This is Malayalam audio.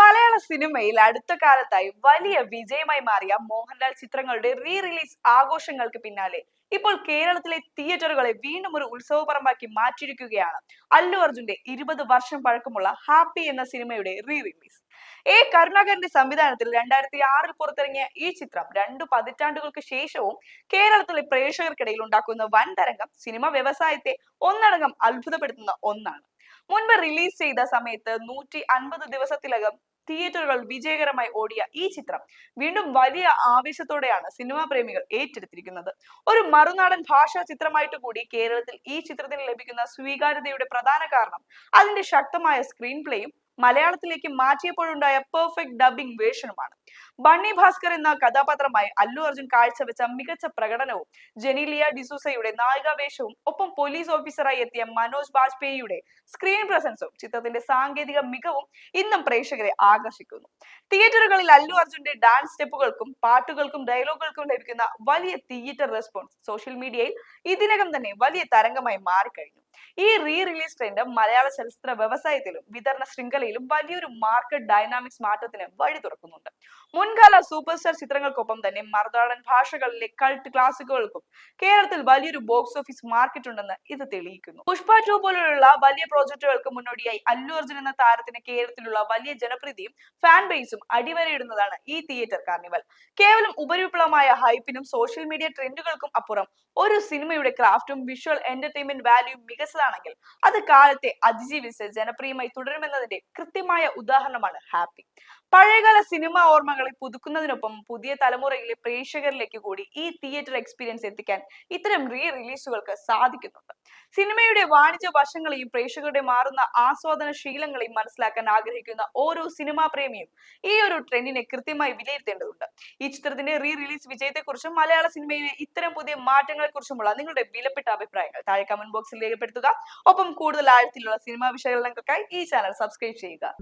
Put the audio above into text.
മലയാള സിനിമയിൽ അടുത്ത കാലത്തായി വലിയ വിജയമായി മാറിയ മോഹൻലാൽ ചിത്രങ്ങളുടെ റീ റിലീസ് ആഘോഷങ്ങൾക്ക് പിന്നാലെ ഇപ്പോൾ കേരളത്തിലെ തിയേറ്ററുകളെ വീണ്ടും ഒരു ഉത്സവപറമ്പാക്കി മാറ്റിയിരിക്കുകയാണ് അല്ലു അർജുന്റെ 20 വർഷം പഴക്കമുള്ള ഹാപ്പി എന്ന സിനിമയുടെ റീ റിലീസ്. കരുണാകരന്റെ സംവിധാനത്തിൽ 2006 പുറത്തിറങ്ങിയ ഈ ചിത്രം 2 പതിറ്റാണ്ടുകൾക്ക് ശേഷവും കേരളത്തിലെ പ്രേക്ഷകർക്കിടയിൽ ഉണ്ടാക്കുന്ന വൻ തരംഗം സിനിമ വ്യവസായത്തെ ഒന്നടങ്കം അത്ഭുതപ്പെടുത്തുന്ന ഒന്നാണ്. മുൻപ് റിലീസ് ചെയ്ത സമയത്ത് 150 ദിവസത്തിലകം തിയേറ്ററുകൾ വിജയകരമായി ഓടിയ ഈ ചിത്രം വീണ്ടും വലിയ ആവേശത്തോടെയാണ് സിനിമാ പ്രേമികൾ ഏറ്റെടുത്തിരിക്കുന്നത്. ഒരു മറുനാടൻ ഭാഷാ ചിത്രമായിട്ട് കൂടി കേരളത്തിൽ ഈ ചിത്രത്തിന് ലഭിക്കുന്ന സ്വീകാര്യതയുടെ പ്രധാന കാരണം അതിന്റെ ശക്തമായ സ്ക്രീൻ പ്ലേയും മലയാളത്തിലേക്ക് മാറ്റിയപ്പോഴുണ്ടായ പെർഫെക്റ്റ് ഡബിംഗ് വേർഷനുമാണ്. ബണ്ണി ഭാസ്കർ എന്ന കഥാപാത്രമായി അല്ലു അർജുൻ കാഴ്ചവെച്ച മികച്ച പ്രകടനവും ജെനീലിയ ഡിസൂസയുടെ നായികാവേഷവും ഒപ്പം പോലീസ് ഓഫീസറായി എത്തിയ മനോജ് ബാജ്പേയിയുടെ സ്ക്രീൻ പ്രസൻസും ചിത്രത്തിന്റെ സാങ്കേതിക മികവും ഇന്നും പ്രേക്ഷകരെ ആകർഷിക്കുന്നു. തിയേറ്ററുകളിൽ അല്ലു അർജുന്റെ ഡാൻസ് സ്റ്റെപ്പുകൾക്കും പാട്ടുകൾക്കും ഡയലോഗുകൾക്കും ലഭിക്കുന്ന വലിയ തിയേറ്റർ റെസ്പോൺസ് സോഷ്യൽ മീഡിയയിൽ ഇതിനകം തന്നെ വലിയ തരംഗമായി മാറിക്കഴിഞ്ഞു. ഈ റീ റിലീസ് ട്രെൻഡ് മലയാള ചലച്ചിത്ര വ്യവസായത്തിലും വിതരണ ശൃംഖലയിലും വലിയൊരു മാർക്കറ്റ് ഡൈനാമിക്സ് മാറ്റത്തിന് വഴി തുറക്കുന്നുണ്ട്. മുൻകാല സൂപ്പർ സ്റ്റാർ ചിത്രങ്ങൾക്കൊപ്പം തന്നെ മറുനാടൻ ഭാഷകളിലെ കൾട്ട് ക്ലാസിക്കുകൾക്കും കേരളത്തിൽ വലിയൊരു ബോക്സ് ഓഫീസ് മാർക്കറ്റ് ഉണ്ടെന്ന് ഇത് തെളിയിക്കുന്നു. പുഷ്പ 2 പോലുള്ള വലിയ പ്രോജക്റ്റുകൾക്ക് മുന്നോടിയായി അല്ലു അർജുൻ എന്ന താരത്തിന് കേരളത്തിലുള്ള വലിയ ജനപ്രീതിയും ഫാൻ ബേസും അടിവരയിടുന്നതാണ് ഈ തിയേറ്റർ കാർണിവൽ. കേവലം ഉപരിപ്ലവമായ ഹൈപ്പിനും സോഷ്യൽ മീഡിയ ട്രെൻഡുകൾക്കും അപ്പുറം ഒരു സിനിമയുടെ ക്രാഫ്റ്റും വിഷ്വൽ എന്റർടൈൻമെന്റ് വാല്യൂയും മികച്ചതാണെങ്കിൽ അത് കാലത്തെ അതിജീവിച്ച് ജനപ്രിയമായി തുടരുമെന്നതിന്റെ കൃത്യമായ ഉദാഹരണമാണ് ഹാപ്പി. പഴയകാല സിനിമ ഓർമ്മകളെ പുതുക്കുന്നതിനൊപ്പം പുതിയ തലമുറയിലെ പ്രേക്ഷകരിലേക്ക് കൂടി ഈ തിയേറ്റർ എക്സ്പീരിയൻസ് എത്തിക്കാൻ ഇത്തരം റീ റിലീസുകൾക്ക് സാധിക്കുന്നുണ്ട്. സിനിമയുടെ വാണിജ്യ വശങ്ങളെയും പ്രേക്ഷകരുടെ മാറുന്ന ആസ്വാദന ശീലങ്ങളെയും മനസ്സിലാക്കാൻ ആഗ്രഹിക്കുന്ന ഓരോ സിനിമാ പ്രേമിയും ഈ ഒരു ട്രെൻഡിനെ കൃത്യമായി വിലയിരുത്തേണ്ടതുണ്ട്. ഈ ചിത്രത്തിന്റെ റീ റിലീസ് വിജയത്തെക്കുറിച്ചും മലയാള സിനിമയിലെ ഇത്തരം പുതിയ മാറ്റങ്ങളെ കുറിച്ചുമുള്ള നിങ്ങളുടെ വിലപ്പെട്ട അഭിപ്രായങ്ങൾ താഴെ കമന്റ് ബോക്സിൽ രേഖപ്പെടുത്തുക. ഒപ്പം കൂടുതൽ ആഴത്തിലുള്ള സിനിമാ വിശകലനങ്ങൾക്കായി ഈ ചാനൽ സബ്സ്ക്രൈബ് ചെയ്യുക.